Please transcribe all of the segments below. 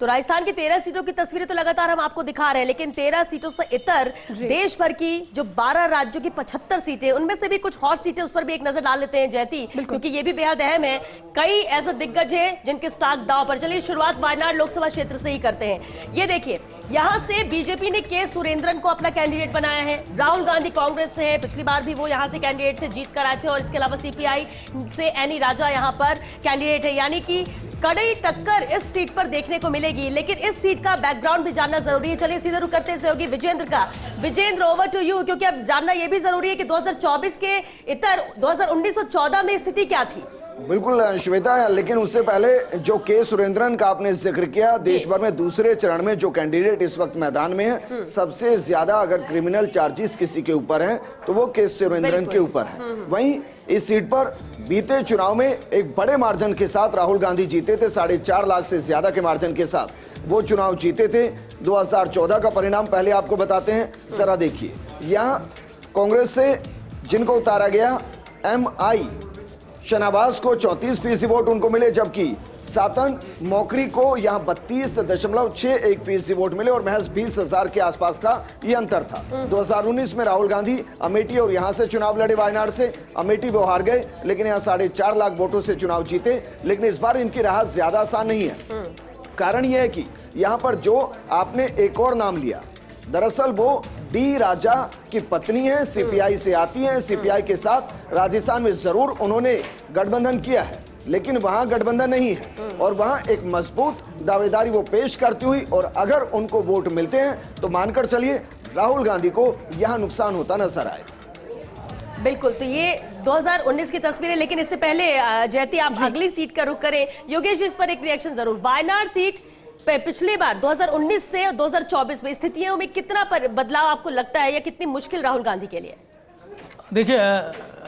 तो राजस्थान की 13 सीटों की तस्वीरें तो लगातार हम आपको दिखा रहे हैं, लेकिन 13 सीटों से इतर देश भर की जो 12 राज्यों की 75 सीटें, उनमें से भी कुछ हॉट सीटें, उस पर भी एक नजर डाल लेते हैं जयती, क्योंकि ये भी बेहद अहम है। कई ऐसे दिग्गज हैं जिनके साथ दांव पर। चलिए शुरुआत वायनाड लोकसभा क्षेत्र से ही करते हैं। ये देखिए, यहां से बीजेपी ने के सुरेंद्रन को अपना कैंडिडेट बनाया है। राहुल गांधी कांग्रेस से है, पिछली बार भी वो यहां से कैंडिडेट थे, जीत कर आए थे। और इसके अलावा सीपीआई से एनी राजा यहां पर कैंडिडेट है, यानी कि कड़ी टक्कर इस सीट पर देखने को मिलेगी। लेकिन इस सीट का बैकग्राउंड भी जानना जरूरी है। चलिए सीधे रुक करते हैं सहयोगी विजेंद्र का। विजेंद्र, ओवर टू यू, क्योंकि अब जानना यह भी जरूरी है कि 2024 के इतर 2019 और 14 में स्थिति क्या थी। बिल्कुल श्वेता, लेकिन उससे पहले जो के सुरेंद्रन का आपने जिक्र किया, देश भर में दूसरे चरण में जो कैंडिडेट इस वक्त मैदान में है, सबसे ज्यादा अगर क्रिमिनल चार्जेस किसी के ऊपर हैं तो वो के सुरेंद्रन के ऊपर है। वहीं इस सीट पर बीते चुनाव में एक बड़े मार्जिन के साथ राहुल गांधी जीते थे, 4.5 लाख से ज्यादा के मार्जिन के साथ वो चुनाव जीते थे। 2014 का परिणाम पहले आपको बताते हैं, जरा देखिए। यहाँ कांग्रेस से जिनको उतारा गया, MI शहनवाज को 34% वोट उनको मिले, जबकि सातन मौखरी को यहां 32.61% वोट मिले और महज 20,000 के आसपास का ये अंतर था। 2019 में राहुल गांधी अमेठी और यहां से चुनाव लड़े, वायनाड से। अमेठी वो हार गए, लेकिन यहां 4.5 लाख वोटों से चुनाव जीते। लेकिन इस बार इनकी राह ज्यादा आसान नहीं है। कारण यह है कि यहां पर जो आपने एक और नाम लिया, दरअसल वो डी राजा की पत्नी है, सीपीआई से आती हैं। सीपीआई के साथ राजस्थान में जरूर उन्होंने गठबंधन किया है, लेकिन वहां गठबंधन नहीं है और वहां एक मजबूत दावेदारी वो पेश करती हुई, और अगर उनको वोट मिलते हैं तो मानकर चलिए राहुल गांधी को यहां नुकसान होता नजर आए। बिल्कुल, तो ये 2019 की तस्वीर है। लेकिन इससे पहले जयती, आप अगली सीट का रुख करें। योगेश जी, इस पर एक रिएक्शन जरूर। वायनाड सीट पिछली बार 2019 से 2024 में स्थितियों में कितना बदलाव आपको लगता है, या कितनी मुश्किल राहुल गांधी के लिए? देखिए,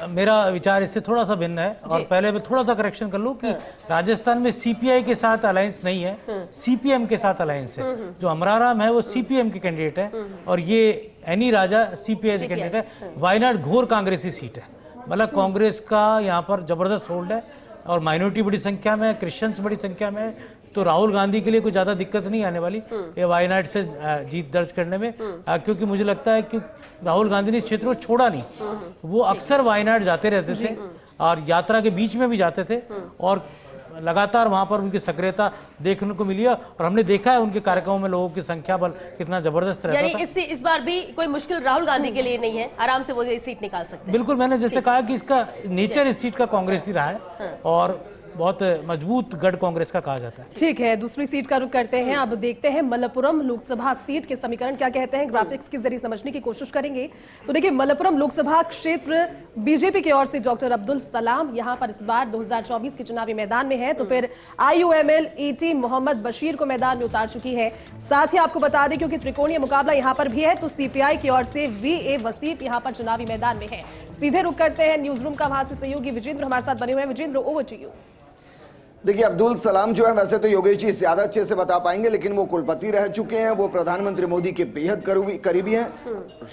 मेरा विचार इससे थोड़ा सा भिन्न है। और पहले मैं थोड़ा सा करेक्शन कर लूं कि राजस्थान में सीपीआई के साथ अलायंस नहीं है, सीपीएम के साथ अलायंस है। जो अमराराम है वो सीपीएम के कैंडिडेट है और ये एनी राजा सीपीआई के कैंडिडेट है। वायनाड घोर कांग्रेसी सीट है, मतलब कांग्रेस का यहाँ पर जबरदस्त होल्ड है और माइनॉरिटी बड़ी संख्या में है, क्रिश्चियंस बड़ी संख्या में है। तो राहुल गांधी के लिए कोई ज़्यादा दिक्कत नहीं आने वाली ये वायनाड से जीत दर्ज करने में, क्योंकि मुझे लगता है कि राहुल गांधी ने इस क्षेत्र को छोड़ा नहीं। वो अक्सर वायनाड जाते रहते थे और यात्रा के बीच में भी जाते थे और लगातार वहां पर उनकी सक्रियता देखने को मिली है। और हमने देखा है उनके कार्यक्रमों में लोगों की संख्या बल कितना जबरदस्त रहता था। इस बार भी कोई मुश्किल राहुल गांधी के लिए नहीं है, आराम से वो ये सीट निकाल सकते हैं। बिल्कुल, मैंने जैसे कहा कि इसका नेचर इस सीट का कांग्रेसी रहा है और बहुत मजबूत गढ़ कांग्रेस का कहा जाता है। ठीक है, दूसरी सीट का रुख करते हैं। अब देखते हैं मलप्पुरम लोकसभा सीट के समीकरण क्या कहते हैं, ग्राफिक्स के जरिए समझने की कोशिश करेंगे। तो देखिए, मलप्पुरम लोकसभा क्षेत्र बीजेपी की ओर से डॉक्टर अब्दुल सलाम यहां पर इस बार 2024 के चुनावी मैदान में है। तो फिर IUML ET मोहम्मद बशीर को मैदान में उतार चुकी है। साथ ही आपको बता दें, क्योंकि त्रिकोणीय मुकाबला यहां पर भी है, तो सीपीआई की ओर से VA वसीफ यहां पर चुनावी मैदान में है। सीधे रुख करते हैं न्यूज रूम का, वहां से सहयोगी विजेंद्र हमारे साथ बने हुए हैं। Vijendra, over to you. देखिए, अब्दुल सलाम जो है, वैसे तो योगेश जी ज्यादा अच्छे से बता पाएंगे, लेकिन वो कुलपति रह चुके हैं, वो प्रधानमंत्री मोदी के बेहद करीबी हैं,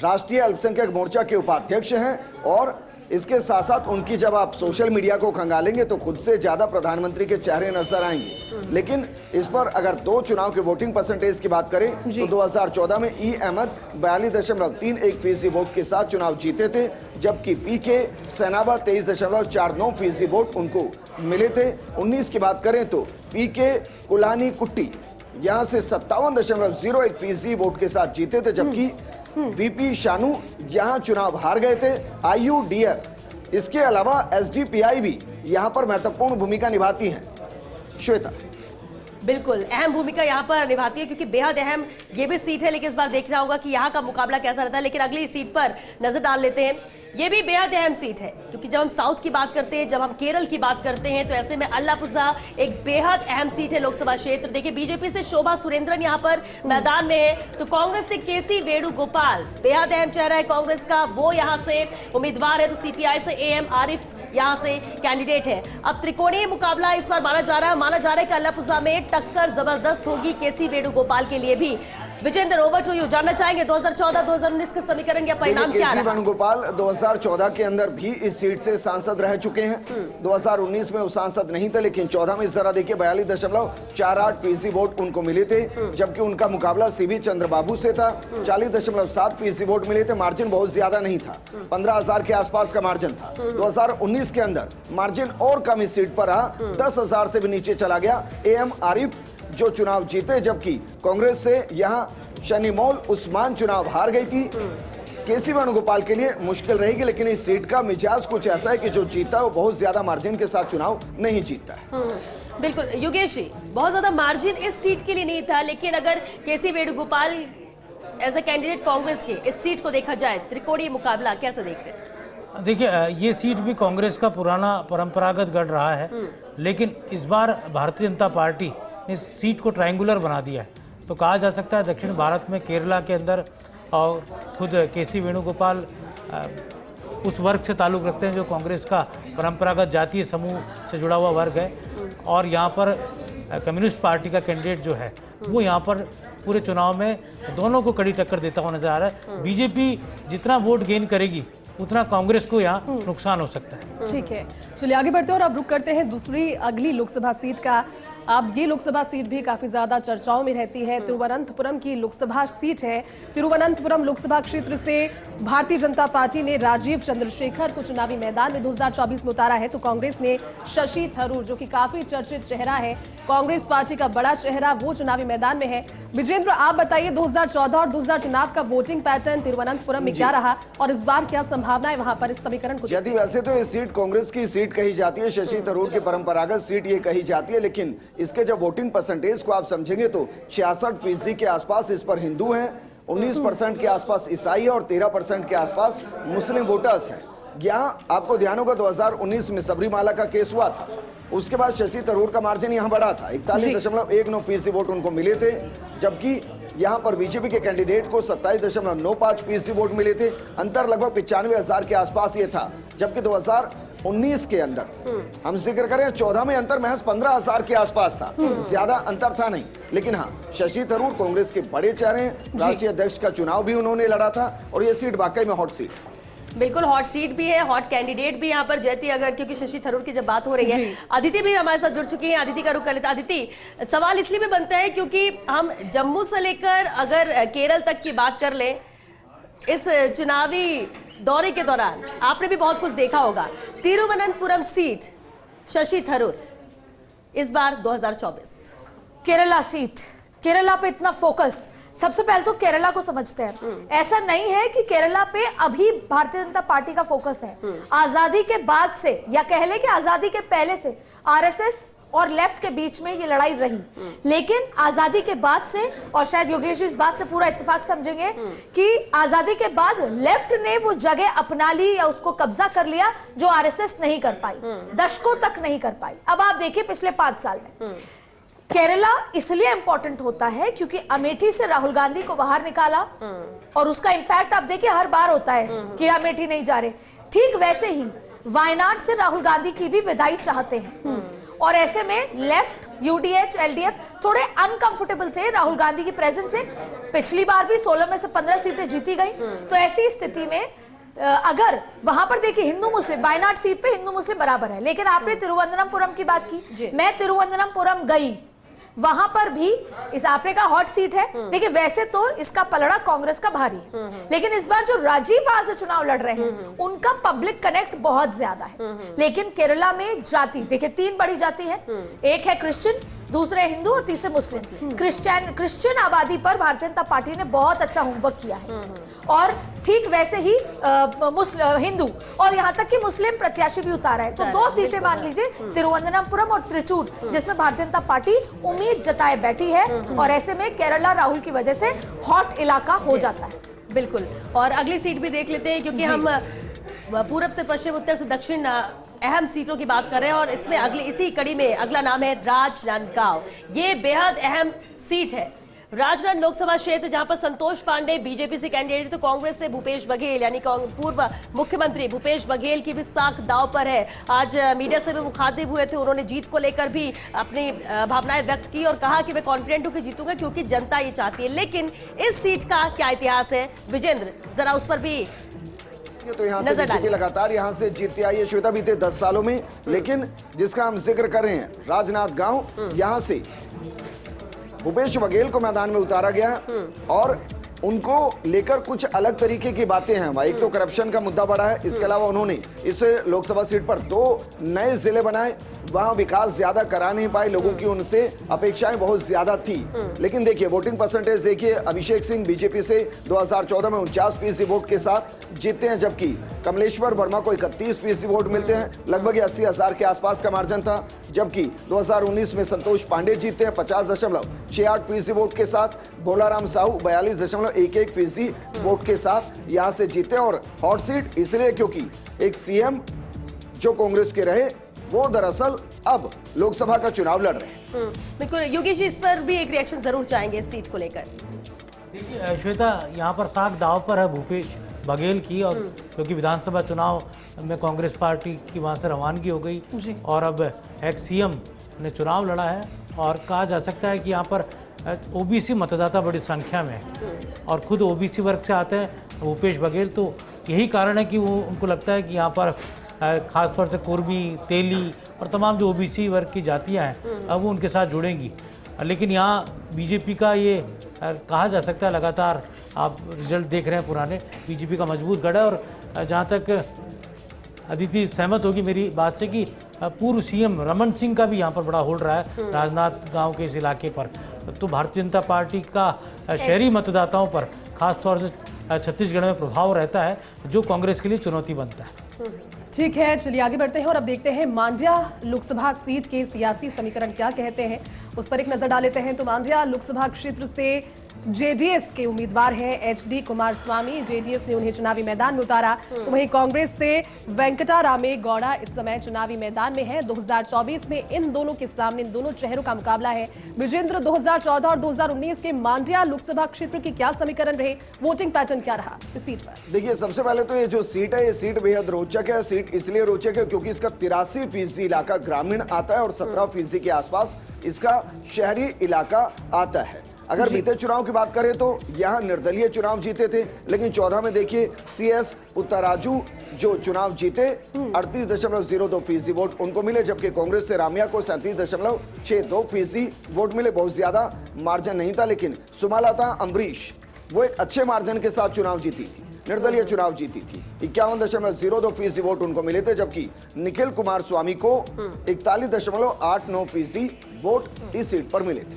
राष्ट्रीय अल्पसंख्यक मोर्चा के उपाध्यक्ष हैं और इसके साथ साथ उनकी जब आप सोशल मीडिया को खंगालेंगे तो खुद से ज्यादा प्रधानमंत्री के चेहरे नजर आएंगे। लेकिन इस पर अगर 2 चुनाव के वोटिंग परसेंटेज की बात करें तो 2014 में E अहमद 42.31% वोट के साथ चुनाव जीते थे, जबकि PK सैनाबा 23.49% वोट उनको मिले थे। 19 की बात करें तो PK कुलानी कुट्टी यहां से 57.01% वोट के साथ जीते थे, जबकि VP शानू यहां चुनाव हार गए थे। IUDR इसके अलावा SDPI भी यहां पर महत्वपूर्ण भूमिका निभाती हैं। श्वेता, बिल्कुल अहम भूमिका यहाँ पर निभाती है, क्योंकि बेहद अहम ये भी सीट है। लेकिन इस बार देखना होगा कि यहाँ का मुकाबला कैसा रहता है। लेकिन अगली सीट पर नजर डाल लेते हैं। ये भी बेहद अहम सीट है, क्योंकि जब हम साउथ की बात करते हैं, जब हम केरल की बात करते हैं, तो ऐसे में अल्लापुझा एक बेहद अहम सीट है लोकसभा क्षेत्र। देखिए, बीजेपी से शोभा सुरेंद्रन यहाँ पर मैदान में है, तो कांग्रेस से KC वेणुगोपाल बेहद अहम चेहरा है कांग्रेस का, वो यहाँ से उम्मीदवार है। तो सीपीआई से AM आरिफ यहाँ से कैंडिडेट है। अब त्रिकोणीय मुकाबला इस बार माना जा रहा है कि अल्लापुझा में टक्कर जबरदस्त होगी KC वेणुगोपाल के लिए भी। Vijendra, over to you. जानना चाहेंगे 2014-2019 के समीकरण या परिणाम क्या केसी रहा? वेणुगोपाल 2014 के अंदर भी इस सीट से सांसद रह चुके हैं। 2019 में वो सांसद नहीं थे, लेकिन 14 में जरा देखिए 42.48% वोट उनको मिले थे, जबकि उनका मुकाबला सीवी चंद्रबाबू से था। 40.7% वोट मिले थे। मार्जिन बहुत ज्यादा नहीं था, 15,000 के आसपास का मार्जिन था। 2019 के अंदर मार्जिन और कम इस सीट पर रहा, 10,000 से भी नीचे चला गया। AM आरिफ जो चुनाव जीते, जबकि कांग्रेस से यहां शनिमोल उस्मान चुनाव हार गई थी। केसी वेणुगोपाल के लिए मुश्किल रहेगी, लेकिन इस सीट का मिजाज कुछ ऐसा है कि जो जीता है वो बहुत ज्यादा मार्जिन के साथ चुनाव नहीं जीतता है। बिल्कुल योगेश जी, बहुत ज्यादा मार्जिन इस सीट के लिए नहीं था, लेकिन अगर KC Venugopal as a candidate Congress के इस सीट को देखा जाए, त्रिकोणीय मुकाबला कैसे देख रहे हैं? देखिए, ये सीट भी कांग्रेस का पुराना परंपरागत गढ़ रहा है, लेकिन इस बार भारतीय जनता पार्टी इस सीट को ट्रायंगुलर बना दिया है। तो कहा जा सकता है दक्षिण भारत में केरला के अंदर, और खुद केसी वेणुगोपाल उस वर्ग से ताल्लुक़ रखते हैं जो कांग्रेस का परंपरागत जातीय समूह से जुड़ा हुआ वर्ग है, और यहाँ पर कम्युनिस्ट पार्टी का कैंडिडेट जो है वो यहाँ पर पूरे चुनाव में दोनों को कड़ी टक्कर देता हुआ नजर आ रहा है। बीजेपी जितना वोट गेन करेगी उतना कांग्रेस को यहाँ नुकसान हो सकता है। ठीक है, चलिए आगे बढ़ते हैं और अब रुक करते हैं दूसरी अगली लोकसभा सीट का। अब ये लोकसभा सीट भी काफी ज्यादा चर्चाओं में रहती है। तिरुवनंतपुरम की लोकसभा सीट है। तिरुवनंतपुरम लोकसभा क्षेत्र से भारतीय जनता पार्टी ने राजीव चंद्रशेखर को चुनावी मैदान में 2024 में उतारा है, तो कांग्रेस ने शशि थरूर, जो कि काफी चर्चित चेहरा है, कांग्रेस पार्टी का बड़ा चेहरा, वो चुनावी मैदान में है। विजेंद्र, आप बताइए 2014 और 2000 चुनाव का वोटिंग पैटर्न तिरुवनंतपुरम में क्या रहा और इस बार क्या संभावना है वहां पर इस समीकरण को? यदि वैसे तो ये सीट कांग्रेस की सीट कही जाती है, शशि थरूर की परंपरागत सीट ये कही जाती है, लेकिन इसके जब वोटिंग परसेंटेज को आप समझेंगे तो 66% के आसपास इस पर हिंदू हैं, 19% के आसपास ईसाई है और 13% के आसपास मुस्लिम वोटर्स हैं। यहाँ आपको ध्यान होगा 2019 में सबरीमाला का केस हुआ था, उसके बाद शशि थरूर का मार्जिन यहाँ बढ़ा था, 41.19% वोट उनको मिले थे, जबकि यहाँ पर बीजेपी के कैंडिडेट को 27.95% वोट मिले थे। अंतर लगभग 95,000 के आसपास ये था, जबकि 2019 के अंदर हम जिक्र करें 14 में अंतर महज 15,000 के आसपास था, ज्यादा अंतर था नहीं। लेकिन हाँ, शशि थरूर कांग्रेस के बड़े चेहरे हैं, राष्ट्रीय अध्यक्ष का चुनाव भी उन्होंने लड़ा था और ये सीट वाकई में हॉट सीट, बिल्कुल हॉट सीट भी है, हॉट कैंडिडेट भी यहाँ पर जयती। अगर क्योंकि शशि थरूर की जब बात हो रही है, अदिति भी हमारे साथ जुड़ चुकी है, अदिति का रुख कर लेते। अदिति, सवाल इसलिए भी बनता है क्योंकि हम जम्मू से लेकर अगर केरल तक की बात कर लें, इस चुनावी दौरे के दौरान आपने भी बहुत कुछ देखा होगा। तिरुवनंतपुरम सीट, शशि थरूर इस बार 2024 केरला सीट, केरला पे इतना फोकस, सबसे पहले तो केरला को समझते हैं। ऐसा नहीं है कि केरला पे अभी भारतीय जनता पार्टी का फोकस है। आजादी के बाद से, या कह ले कि आजादी के पहले से आरएसएस और लेफ्ट के बीच में ये लड़ाई रही, लेकिन आजादी के बाद से, और शायद योगेश जी इस बात से पूरा इत्तेफाक समझेंगे कि आजादी के बाद लेफ्ट ने वो जगह अपना ली या उसको कब्जा कर लिया जो आरएसएस नहीं कर पाई, दशकों तक नहीं कर पाई। अब आप देखिए पिछले 5 साल में केरला इसलिए इंपॉर्टेंट होता है क्योंकि अमेठी से राहुल गांधी को बाहर निकाला, और उसका इंपैक्ट आप देखिए हर बार होता है कि अमेठी नहीं जा रहे। ठीक वैसे ही वायनाड से राहुल गांधी की भी विदाई चाहते हैं, और ऐसे में लेफ्ट, यूडीएच, एलडीएफ थोड़े अनकंफर्टेबल थे राहुल गांधी की प्रेजेंस से। पिछली बार भी 16 में से 15 सीटें जीती गई। तो ऐसी स्थिति में अगर वहां पर देखिए हिंदू मुस्लिम, वायनाड सीट पे हिंदू मुस्लिम बराबर है, लेकिन आपने तिरुवनंतपुरम की बात की, मैं तिरुवनंतपुरम गई, वहां पर भी इस आपने का हॉट सीट है। देखिए वैसे तो इसका पलड़ा कांग्रेस का भारी है, लेकिन इस बार जो राजीव वहां से चुनाव लड़ रहे हैं उनका पब्लिक कनेक्ट बहुत ज्यादा है। लेकिन केरला में जाति देखिए 3 बड़ी जाति है, एक है क्रिश्चियन, दूसरे हिंदू और तीसरे मुस्लिम। क्रिश्चियन आबादी पर भारतीय जनता पार्टी ने बहुत अच्छा होमवर्क किया है, और ठीक वैसे ही हिंदू और यहाँ तक कि मुस्लिम प्रत्याशी भी उतारा है। तो 2 सीटें मान लीजिए, तिरुवनंतपुरम और त्रिचूर, जिसमें भारतीय जनता पार्टी उम्मीद जताए बैठी है, और ऐसे में केरला राहुल की वजह से हॉट इलाका हो जाता है। बिल्कुल, और अगली सीट भी देख लेते हैं क्योंकि हम पूरब से पश्चिम, उत्तर से दक्षिण अहम सीटों की बात कर रहे हैं, और इसमें इसी कड़ी में अगला नाम है राजनांदगांव। ये बेहद अहम सीट है। राजनांद लोकसभा क्षेत्र जहां पर संतोष पांडे बीजेपी से कैंडिडेट, तो कांग्रेस से भूपेश बघेल यानी पूर्व मुख्यमंत्री भूपेश बघेल की भी साख दांव पर है। आज मीडिया से भी मुखातिब हुए थे, उन्होंने जीत को लेकर भी अपनी भावनाएं व्यक्त की और कहा कि मैं कॉन्फिडेंट हूं कि जीतूंगा क्योंकि जनता ये चाहती है। लेकिन इस सीट का क्या इतिहास है विजेंद्र, जरा उस पर भी तो यहाँ से बीजेपी लगातार यहाँ से जीतती आई है श्वेता बीते 10 सालों में। लेकिन जिसका हम जिक्र कर रहे हैं राजनांद गांव, यहाँ से भूपेश बघेल को मैदान में उतारा गया और उनको लेकर कुछ अलग तरीके की बातें हैं। वहाँ एक तो करप्शन का मुद्दा बढ़ा है, इसके अलावा उन्होंने इस लोकसभा सीट पर 2 नए जिले बनाए, वहां विकास ज्यादा करा नहीं पाए, लोगों की उनसे अपेक्षाएं बहुत ज्यादा थी। लेकिन देखिए वोटिंग परसेंटेज देखिए, अभिषेक सिंह बीजेपी से 2014 में 49% वोट के साथ जीतते हैं, जबकि कमलेश्वर वर्मा को 31% वोट मिलते हैं, लगभग 80,000 के आसपास का मार्जिन था। जबकि 2019 में संतोष पांडे जीतते हैं 50.68% वोट के साथ, भोलाराम साहू 42.11% वोट के साथ यहां से जीते हैं। और हॉट सीट इसलिए क्योंकि एक सीएम जो कांग्रेस के रहे वो दरअसल अब लोकसभा का चुनाव लड़ रहे हैं। बिल्कुल योगेश जी, इस पर भी एक रिएक्शन जरूर चाहेंगे इस सीट को लेकर। देखिए श्वेता, यहाँ पर साख दाव पर है भूपेश बघेल की, और क्योंकि विधानसभा चुनाव में कांग्रेस पार्टी की वहाँ से रवानगी हो गई और अब एक्स सीएम ने चुनाव लड़ा है, और कहा जा सकता है कि यहाँ पर ओबीसी मतदाता बड़ी संख्या में है और खुद ओबीसी वर्ग से आते हैं भूपेश बघेल। तो यही कारण है कि वो उनको लगता है कि यहाँ पर खासतौर से कुर्मी, तेली और तमाम जो ओबीसी वर्ग की जातियाँ हैं अब वो उनके साथ जुड़ेंगी। लेकिन यहाँ बीजेपी का ये कहा जा सकता है, लगातार आप रिजल्ट देख रहे हैं पुराने, बीजेपी का मजबूत गढ़ है। और जहाँ तक अदिति सहमत होगी मेरी बात से कि पूर्व सीएम रमन सिंह का भी यहाँ पर बड़ा होल्ड रहा है राजनांद गांव के इस इलाके पर। तो भारतीय जनता पार्टी का शहरी मतदाताओं पर खासतौर से छत्तीसगढ़ में प्रभाव रहता है, जो कांग्रेस के लिए चुनौती बनता है। ठीक है, चलिए आगे बढ़ते हैं और अब देखते हैं मांड्या लोकसभा सीट के सियासी समीकरण क्या कहते हैं, उस पर एक नजर डाल लेते हैं। तो मांड्या लोकसभा क्षेत्र से जेडीएस के उम्मीदवार हैं एचडी कुमारस्वामी, जेडीएस ने उन्हें चुनावी मैदान में उतारा। तो वहीं कांग्रेस से वेंकटरामे गौड़ा इस समय चुनावी मैदान में है। 2024 में इन दोनों के सामने, इन दोनों चेहरों का मुकाबला है। विजेंद्र, 2014 और 2019 के मांड्या लोकसभा क्षेत्र की क्या समीकरण रहे, वोटिंग पैटर्न क्या रहा इस सीट पर? देखिए सबसे पहले तो ये जो सीट है, ये सीट बेहद रोचक है। सीट इसलिए रोचक है क्योंकि इसका 83% इलाका ग्रामीण आता है और 17% के आसपास इसका शहरी इलाका आता है। अगर बीते चुनाव की बात करें तो यहां निर्दलीय चुनाव जीते थे, लेकिन 14 में देखिए सीएस उत्तराजू जो चुनाव जीते 38.02% वोट उनको मिले, जबकि कांग्रेस से रामिया को 37.62% वोट मिले। बहुत ज्यादा मार्जिन नहीं था, लेकिन सुमलता अम्बरीश वो एक अच्छे मार्जिन के साथ चुनाव जीती थी, निर्दलीय चुनाव जीती थी। 51.02% वोट उनको मिले थे, जबकि निखिल कुमारस्वामी को 41.89% वोट इस सीट पर मिले थे।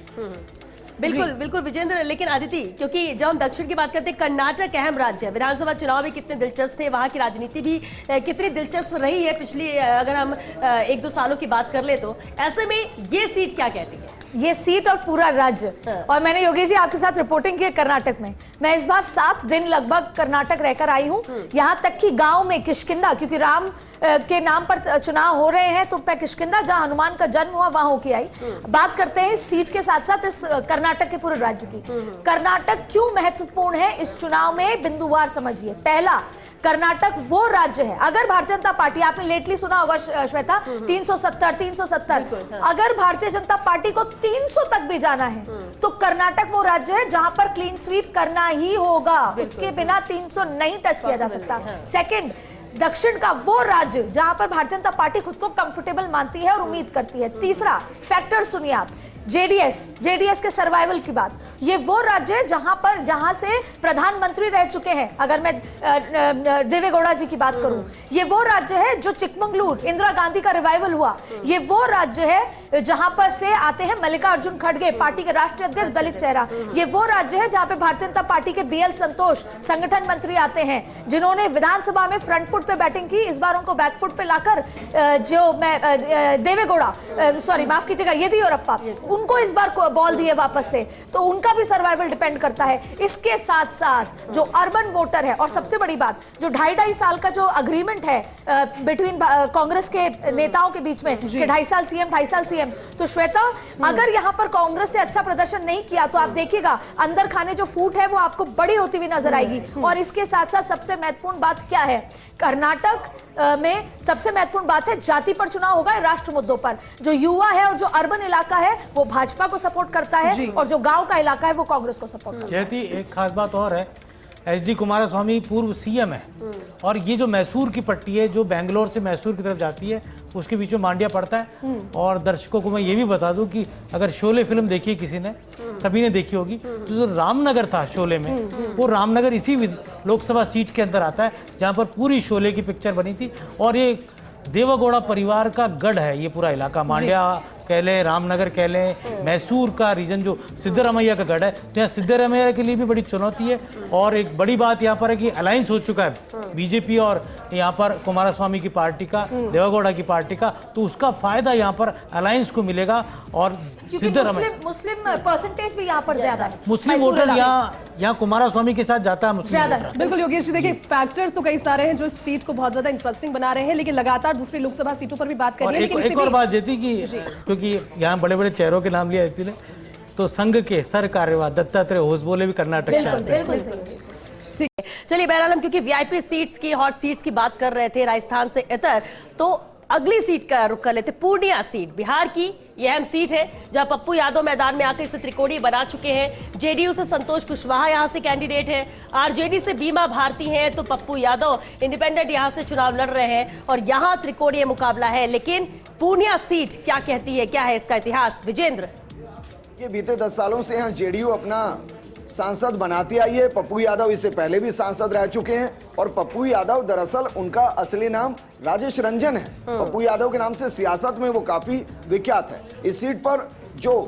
बिल्कुल बिल्कुल विजेंद्र, लेकिन आदिति, क्योंकि जब हम दक्षिण की बात करते हैं, कर्नाटक अहम राज्य है, विधानसभा चुनाव भी कितने दिलचस्प थे, वहां की राजनीति भी कितनी दिलचस्प रही है पिछली, अगर हम 1-2 सालों की बात कर ले तो ऐसे में ये सीट क्या कहती है? ये सीट और पूरा राज्य, और मैंने योगेश जी आपके साथ रिपोर्टिंग की कर्नाटक में। मैं इस बार 7 दिन लगभग कर्नाटक रहकर आई हूँ। यहाँ तक कि गांव में किष्किंधा, क्योंकि राम के नाम पर चुनाव हो रहे हैं, तो मैं किष्किंधा जहाँ हनुमान का जन्म हुआ वहां होके आई। बात करते हैं इस सीट के साथ साथ इस कर्नाटक के पूरे राज्य की। कर्नाटक क्यों महत्वपूर्ण है इस चुनाव में, बिंदुवार समझिए। पहला, कर्नाटक वो राज्य है, अगर भारतीय जनता पार्टी, आपने लेटली सुना होगा श्वेता, 370, अगर भारतीय जनता पार्टी को 300 तक भी जाना है तो कर्नाटक वो राज्य है जहां पर क्लीन स्वीप करना ही होगा, उसके बिना 300 नहीं टच किया जा सकता। सेकंड, दक्षिण का वो राज्य जहां पर भारतीय जनता पार्टी खुद को कंफर्टेबल मानती है और उम्मीद करती है। तीसरा फैक्टर सुनिए आप, जेडीएस के सर्वाइवल की बात, ये वो राज्य है जहां से प्रधानमंत्री रह चुके हैं। अगर मैं देवेगौड़ा जी की बात करूं, ये वो राज्य है जो चिकमंगलुरु, इंदिरा गांधी का रिवाइवल हुआ, ये वो राज्य है जहां पर से आते हैं मल्लिकार्जुन खड़गे, पार्टी के राष्ट्रीय अध्यक्ष, दलित चेहरा। ये वो राज्य है जहां पे भारतीय जनता पार्टी के बीएल संतोष संगठन मंत्री आते हैं, जिन्होंने विधानसभा में फ्रंट फुट पे बैटिंग की, इस बार उनको बैक फुट पे लाकर जो मैं देवेगौड़ा, सॉरी माफ कीजिएगा, येदियुरप्पा, उनको इस बार बॉल दिए वापस से, तो उनका भी सर्वाइवल डिपेंड करता है। इसके साथ साथ जो अर्बन वोटर है, और सबसे बड़ी बात जो 2.5 साल का जो अग्रीमेंट है बिटवीन कांग्रेस के नेताओं के बीच में कि 2.5 साल सीएम 2.5 साल सीएम, तो श्वेता अगर यहाँ पर कांग्रेस ने अच्छा प्रदर्शन नहीं किया तो आप देखिएगा अंदर खाने जो फूट है वो आपको बड़ी होती हुई नजर आएगी। और इसके साथ साथ सबसे महत्वपूर्ण बात क्या है, कर्नाटक में सबसे महत्वपूर्ण बात है जाति पर चुनाव होगा, राष्ट्र मुद्दों पर। जो युवा है और जो अर्बन इलाका है वो भाजपा को सपोर्ट करता है और जो गांव का इलाका है वो कांग्रेस को सपोर्ट करता है। जयती, एक खास बात और है, एचडी कुमारस्वामी पूर्व सीएम है और ये जो मैसूर की पट्टी है जो बेंगलोर से मैसूर की तरफ जाती है उसके बीच में मांड्या पड़ता है। और दर्शकों को मैं ये भी बता दूं कि अगर शोले फिल्म देखी किसी ने, सभी ने देखी होगी, तो जो रामनगर था शोले में, वो रामनगर इसी लोकसभा सीट के अंदर आता है जहां पर पूरी शोले की पिक्चर बनी थी। और ये देवगौड़ा परिवार का गढ़ है ये पूरा इलाका, मांड्या कह लें, रामनगर कह लें, मैसूर का रीजन जो सिद्धरामैया का गढ़ है, तो यहाँ सिद्धरामैया के लिए भी बड़ी चुनौती है। और एक बड़ी बात यहाँ पर है कि अलायंस हो चुका है बीजेपी और यहाँ पर कुमारस्वामी की पार्टी का, देवगौड़ा की पार्टी का, तो उसका फायदा यहाँ पर अलायंस को मिलेगा। और मुस्लिम परसेंटेज भी यहाँ पर ज्यादा है, मुस्लिम वोटर यहाँ कुमारस्वामी के साथ जाता है मुस्लिम ज्यादा। वोटर। बिल्कुल योगेश जी, देखिए फैक्टर्स तो कई सारे हैं जो इस सीट को बहुत ज्यादा इंटरेस्टिंग बना रहे हैं, लेकिन लगातार दूसरी लोकसभा सीटों पर भी बात कर और रही है। एक और बात जेती की, क्योंकि यहाँ बड़े बड़े चेहरों के नाम लिया जाती है, तो संघ के सर कार्यवाह दत्तात्रेय होसबोले भी कर्नाटक से आते हैं। चलिए बहरहाल हम क्योंकि वीआईपी सीट्स की, हॉट सीट्स की बात कर रहे थे राजस्थान से इतर, तो अगली सीट का रुख कर लेते। पूर्णिया सीट बिहार की ये अहम सीट है जहां पप्पू यादव मैदान में आकर इसे त्रिकोणीय बना चुके हैं। जेडीयू से संतोष कुशवाहा यहां से कैंडिडेट है, आरजेडी से बीमा भारती हैं, तो पप्पू यादव इंडिपेंडेंट यहां से चुनाव लड़ रहे हैं और यहां त्रिकोणीय मुकाबला है। लेकिन पूर्णिया सीट क्या कहती है, क्या है इसका इतिहास, विजेंद्र? ये बीते 10 सालों से यहाँ जेडीयू अपना सांसद बनाती आई है। पप्पू यादव इससे पहले भी सांसद रह चुके हैं और पप्पू यादव दरअसल उनका असली नाम राजेश रंजन है। पप्पू यादव के नाम से सियासत में वो काफी विख्यात है। इस सीट पर जो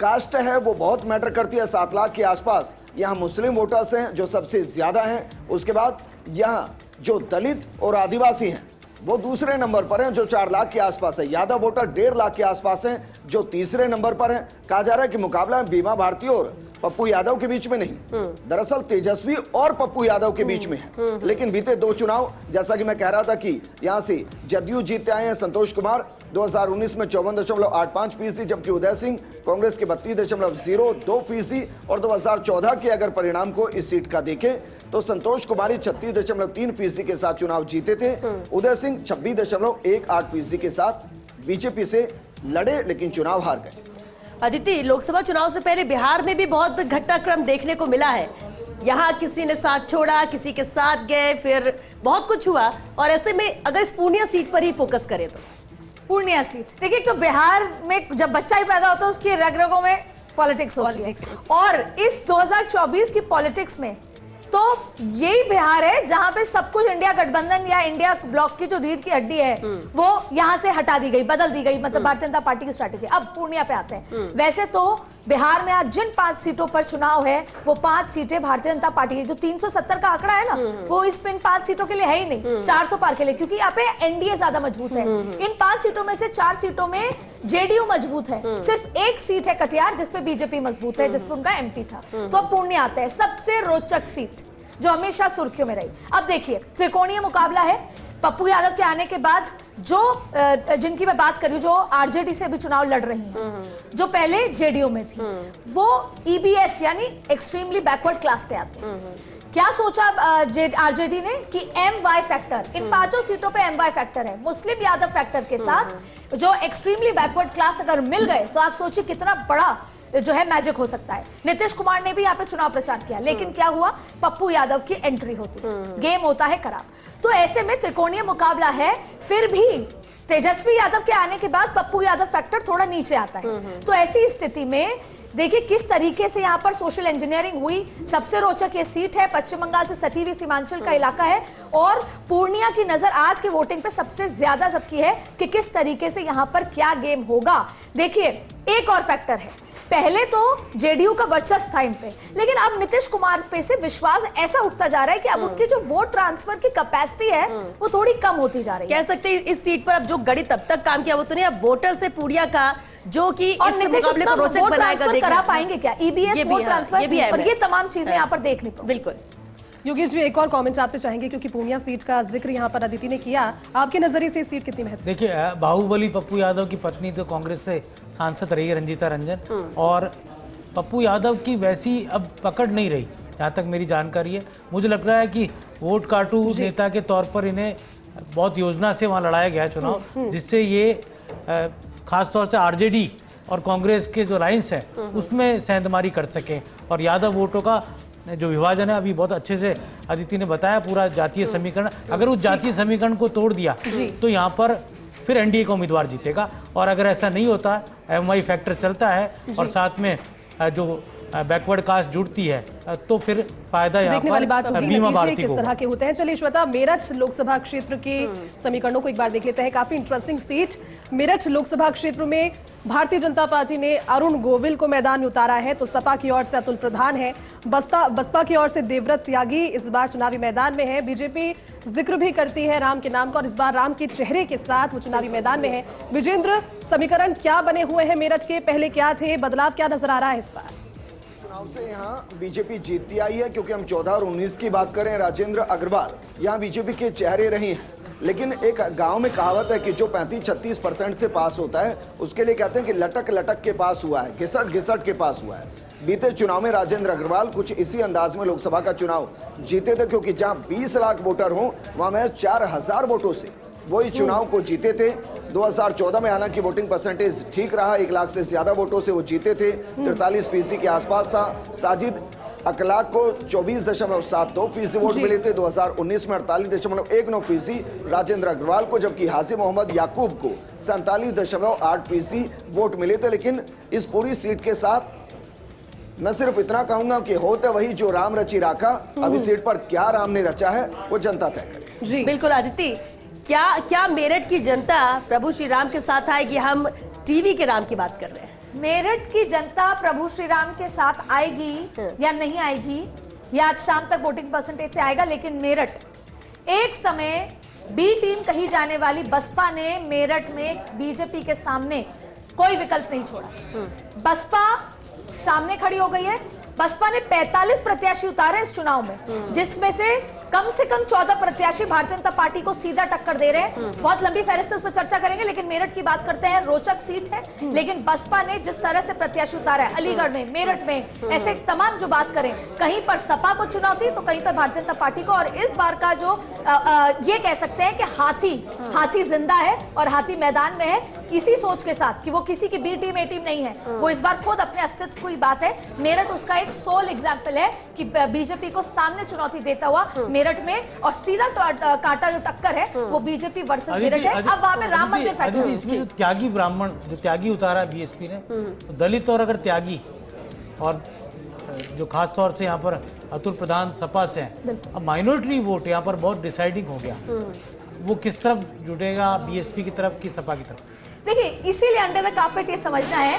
कास्ट है वो बहुत मैटर करती है। 7 लाख के आसपास यहाँ मुस्लिम वोटर्स हैं जो सबसे ज्यादा हैं। उसके बाद यहाँ जो दलित और आदिवासी हैं वो दूसरे नंबर पर हैं जो 4 लाख के आसपास है। यादव वोटर 1.5 लाख के आसपास हैं जो तीसरे नंबर पर हैं। कहा जा रहा है कि मुकाबला बीमा भारती और पप्पू यादव के बीच में नहीं, दरअसल तेजस्वी और पप्पू यादव के बीच में है। लेकिन बीते 2 चुनाव, जैसा कि मैं कह रहा था कि यहां से जदयू जीतते आए हैं संतोष कुमार 2019 में 54.85%, जबकि उदय सिंह कांग्रेस के 32.02% और 2014 के अगर परिणाम को इस सीट का देखें तो संतोष कुमार 36.3% के साथ चुनाव जीते थे। उदय सिंह 26.18% के साथ बीजेपी से लड़े लेकिन चुनाव हार गए। अदिति, लोकसभा चुनाव से पहले बिहार में भी बहुत घटनाक्रम देखने को मिला है। यहाँ किसी ने साथ छोड़ा, किसी के साथ गए, फिर बहुत कुछ हुआ। और ऐसे में अगर इस पूर्णिया सीट पर ही फोकस करें तो पूर्णिया सीट देखिए, तो बिहार में जब बच्चा ही पैदा होता है उसकी रग रगों में पॉलिटिक्स होती है। और इस 2024 की पॉलिटिक्स में तो यही बिहार है जहां पे सब कुछ इंडिया गठबंधन या इंडिया ब्लॉक की जो रीढ़ की हड्डी है वो यहां से हटा दी गई, बदल दी गई, मतलब भारतीय जनता पार्टी की स्ट्रैटेजी। अब पूर्णिया पे आते हैं। वैसे तो बिहार में आज जिन 5 सीटों पर चुनाव है वो 5 सीटें भारतीय जनता पार्टी की। जो 370 का आंकड़ा है ना वो इस इन 5 सीटों के लिए है ही नहीं, 400 पार के लिए, क्योंकि यहाँ पे एनडीए ज्यादा मजबूत है। इन 5 सीटों में से 4 सीटों में जेडीयू मजबूत है। सिर्फ एक सीट है कटिहार जिसपे बीजेपी मजबूत है, जिसपे उनका एमपी था। तो अब पूर्णिया आते हैं, सबसे रोचक सीट जो हमेशा सुर्खियों में रही। अब देखिए त्रिकोणीय मुकाबला है। पप्पू यादव के आने के बाद जो जिनकी मैं बात कर रही हूँ, जो आरजेडी से अभी चुनाव लड़ रही हैं, जो पहले जेडीयू में थी, वो ईबीएस यानी एक्सट्रीमली बैकवर्ड क्लास से आते हैं। क्या सोचा आरजेडी ने कि एमवाई फैक्टर, इन 5 सीटों पे एमवाई फैक्टर है, मुस्लिम यादव फैक्टर के साथ जो एक्सट्रीमली बैकवर्ड क्लास अगर मिल गए तो आप सोचिए कितना बड़ा जो है मैजिक हो सकता है। नीतीश कुमार ने भी यहाँ पे चुनाव प्रचार किया, लेकिन क्या हुआ, पप्पू यादव की एंट्री होती है, गेम होता है खराब। तो ऐसे में त्रिकोणीय मुकाबला है, फिर भी तेजस्वी यादव के आने के बाद पप्पू यादव फैक्टर थोड़ा नीचे आता है। तो ऐसी स्थिति में देखिए किस तरीके से यहाँ पर सोशल इंजीनियरिंग हुई। सबसे रोचक ये सीट है, पश्चिम बंगाल से सटी हुई सीमांचल का इलाका है और पूर्णिया की नजर आज के वोटिंग पे सबसे ज्यादा सबकी है कि किस तरीके से यहाँ पर क्या गेम होगा। देखिए एक और फैक्टर है, पहले तो जेडीयू का वर्चस्व था इन पे, लेकिन अब नीतीश कुमार पे से विश्वास ऐसा उठता जा रहा है कि अब उनकी जो वोट ट्रांसफर की कैपेसिटी है वो थोड़ी कम होती जा रही है। कह सकते हैं इस सीट पर अब जो गणित तब तक काम किया वो तो नहीं, अब वोटर से पूड़िया का जो कि और इस नीतीश मुकाबले को उतना रोचक वोट बनाएगा ट्रांसफर देखना। करा पाएंगे क्या, ईबीएस ये भी वोट हाँ, ट्रांसफर, ये भी है और ये तमाम चीजें यहाँ पर देखने को। बिल्कुल। योगेश जी, एक और कमेंट आपसे चाहेंगे क्योंकि पूर्णिया सीट का जिक्र यहाँ पर अदिति ने किया, आपके नजरिए से सीट कितनी महत्वपूर्ण? देखिए, बाहुबली पप्पू यादव की पत्नी तो कांग्रेस से सांसद रही है, रंजीता रंजन, और पप्पू यादव की वैसी अब पकड़ नहीं रही जहाँ तक मेरी जानकारी है। मुझे लग रहा है कि वोट काटू नेता के तौर पर इन्हें बहुत योजना से वहाँ लड़ाया गया है चुनाव, जिससे ये खासतौर से आरजेडी और कांग्रेस के जो लाइन्स हैं उसमें सेंधमारी कर सकें, और यादव वोटों का जो विभाजन है अभी बहुत अच्छे से अदिति ने बताया, पूरा जातीय समीकरण, अगर उस जातीय समीकरण को तोड़ दिया तो यहाँ पर फिर एनडीए का उम्मीदवार जीतेगा, और अगर ऐसा नहीं होता, एमवाई फैक्टर चलता है और साथ में जो बैकवर्ड कास्ट जुड़ती है तो फिर फायदा यहाँ देखने वाली बात पर होगी बीमा नतीजे भारती किस को तरह के होते हैं। चलिए श्वेता, मेरठ लोकसभा क्षेत्र के समीकरणों को एक बार देख लेते हैं। काफी इंटरेस्टिंग सीट मेरठ लोकसभा क्षेत्र में भारतीय जनता पार्टी ने अरुण गोविल को मैदान में उतारा है, तो सपा की ओर से अतुल प्रधान है, बसपा की ओर से देवव्रत त्यागी इस बार चुनावी मैदान में है। बीजेपी जिक्र भी करती है राम के नाम का, और इस बार राम के चेहरे के साथ वो चुनावी मैदान में है। विजेंद्र, समीकरण क्या बने हुए हैं मेरठ के, पहले क्या थे, बदलाव क्या नजर आ रहा है इस बार? चुनाव से यहाँ बीजेपी जीतती आई है, क्योंकि हम 14 और 19 की बात करें, राजेंद्र अग्रवाल यहाँ बीजेपी के चेहरे रही हैं। लेकिन एक गांव में कहावत है कि जो 35-36% से पास होता है उसके लिए कहते हैं कि लटक लटक के पास हुआ है, घिसट घिसट के पास हुआ है। बीते चुनाव में राजेंद्र अग्रवाल कुछ इसी अंदाज में लोकसभा का चुनाव जीते थे, क्योंकि जहां 20 लाख वोटर हों वहां महज 4000 वोटों से वही चुनाव को जीते थे। 2014 में हालांकि वोटिंग परसेंटेज ठीक रहा, 1 लाख से ज्यादा वोटों से वो जीते थे, 43% के आसपास था। साजिद अकलाक को 24.72% वोट मिले थे। 2019 में 48.19% राजेंद्र अग्रवाल को, जबकि हाजी मोहम्मद याकूब को 47.8% वोट मिले थे। लेकिन इस पूरी सीट के साथ मैं सिर्फ इतना कहूंगा कि होते वही जो राम रचि राखा, अब इस सीट पर क्या राम ने रचा है वो जनता तय करे। जी बिल्कुल आदित्य, क्या मेरठ की जनता प्रभु श्री राम के साथ आएगी? हम टीवी के राम की बात कर रहे हैं। मेरठ की जनता प्रभु श्री राम के साथ आएगी या नहीं आएगी, या आज शाम तक वोटिंग परसेंटेज से आएगा, लेकिन मेरठ एक समय बी टीम कही जाने वाली बसपा ने मेरठ में बीजेपी के सामने कोई विकल्प नहीं छोड़ा। बसपा सामने खड़ी हो गई है। बसपा ने 45 प्रत्याशी उतारे इस चुनाव में, जिसमें से कम 14 प्रत्याशी भारतीय जनता पार्टी को सीधा टक्कर दे रहे हैं। बहुत लंबी फहरिस्त है, उस पर चर्चा करेंगे, लेकिन मेरठ की बात करते हैं। रोचक सीट है, लेकिन बसपा ने जिस तरह से प्रत्याशी उतारा है अलीगढ़ में, मेरठ में, ऐसे तमाम जो बात करें, कहीं पर सपा को चुनौती तो कहीं पर भारतीय जनता पार्टी को। और इस बार का जो ये कह सकते हैं कि हाथी जिंदा है और हाथी मैदान में है, इसी सोच के साथ कि वो किसी की बी टीम ए टीम नहीं है, वो इस बार खुद अपने अस्तित्व की बात है। मेरठ उसका एक सोल एग्जाम्पल है कि बीजेपी को सामने चुनौती देता हुआ मेरठ में, और सीधा काटा जो टक्कर है वो बीजेपी वर्सेस मेरठ है। अब वहां पे राम मंदिर फैक्टर, इसमें जो त्यागी ब्राह्मण, जो त्यागी उतारा बीएसपी ने, तो दलित और अगर त्यागी, और जो खास तौर से यहाँ पर अतुल प्रधान सपा से हैं, अब माइनॉरिटी वोट यहाँ पर बहुत डिसाइडिंग हो गया, वो किस तरफ जुड़ेगा, बीएसपी की तरफ कि सपा की तरफ? देखिए इसीलिए अंडर द कार्पेट ये समझना है।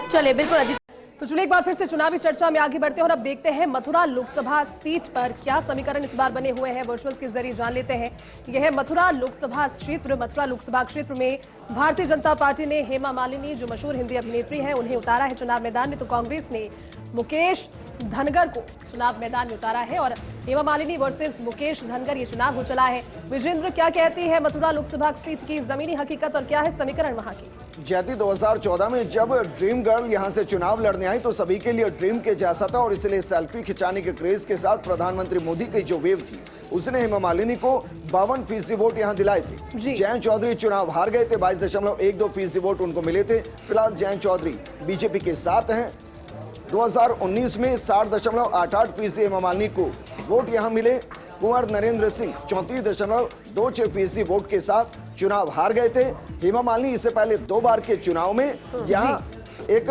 चलिए बिल्कुल आदित्य, तो चलिए एक बार फिर से चुनावी चर्चा में आगे बढ़ते हैं और अब देखते हैं मथुरा लोकसभा सीट पर क्या समीकरण इस बार बने हुए हैं, वर्चुअल के जरिए जान लेते हैं। यह है मथुरा लोकसभा क्षेत्र। मथुरा लोकसभा क्षेत्र में भारतीय जनता पार्टी ने हेमा मालिनी, जो मशहूर हिंदी अभिनेत्री हैं, उन्हें उतारा है चुनाव मैदान में, तो कांग्रेस ने मुकेश धनगर को चुनाव मैदान में उतारा है, और हेमा मालिनी वर्सेस मुकेश धनगर ये चुनाव हो चला है। विजेंद्र, क्या कहती है मथुरा लोकसभा सीट की जमीनी हकीकत और क्या है समीकरण वहां की? जयती, 2014 में जब ड्रीम गर्ल यहां से चुनाव लड़ने आई तो सभी के लिए ड्रीम के जैसा था, और इसलिए सेल्फी खिंचाने के क्रेज के साथ प्रधानमंत्री मोदी की जो वेव थी उसने हेमा मालिनी को 52% वोट यहां दिलाए थे। जयंत चौधरी चुनाव हार गए थे, 22.12% वोट उनको मिले थे। फिलहाल जयंत चौधरी बीजेपी के साथ हैं। 2019 में 60.88% हेमा मालिनी को वोट यहां मिले। कुंवर नरेंद्र सिंह 34.26% वोट के साथ चुनाव हार गए थे। हेमा मालिनी इससे पहले 2 बार के चुनाव में यहां एक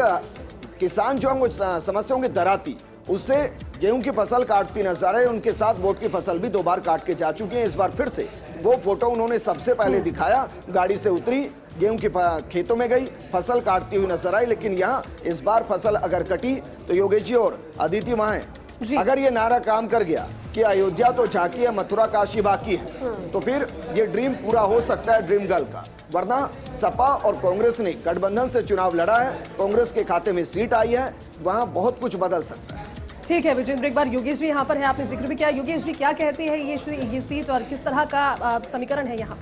किसान जो हमको समस्याओं की दराती, उससे गेहूं की फसल काटती नजर आए, उनके साथ वोट की फसल भी 2 बार काट के जा चुकी हैं। इस बार फिर से वो फोटो उन्होंने सबसे पहले दिखाया, गाड़ी से उतरी, गेहूं की खेतों में गई, फसल काटती हुई नजर आई। लेकिन यहाँ इस बार फसल अगर कटी तो योगेश जी और अदिति वहां जी। है, अगर ये नारा काम कर गया कि अयोध्या तो झांकी है, मथुरा काशी बाकी है, तो फिर ये ड्रीम पूरा हो सकता है ड्रीम गर्ल का। वरना सपा और कांग्रेस ने गठबंधन से चुनाव लड़ा है, कांग्रेस के खाते में सीट आई है, वहां बहुत कुछ बदल सकता है। ठीक है विजेंद्र, एक बार योगेश जी यहाँ पर है, आपने जिक्र भी किया। योगेश जी क्या कहते हैं ये सीट और किस तरह का समीकरण है यहाँ?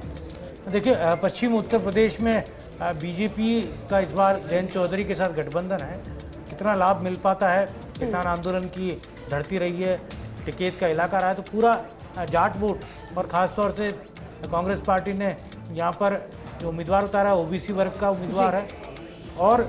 देखिए, पश्चिम उत्तर प्रदेश में बीजेपी का इस बार जयंत चौधरी के साथ गठबंधन है, कितना लाभ मिल पाता है। किसान आंदोलन की धरती रही है, टिकैत का इलाका रहा है, तो पूरा जाट वोट और ख़ासतौर से कांग्रेस पार्टी ने यहाँ पर जो उम्मीदवार उतारा ओबीसी वर्ग का उम्मीदवार है। और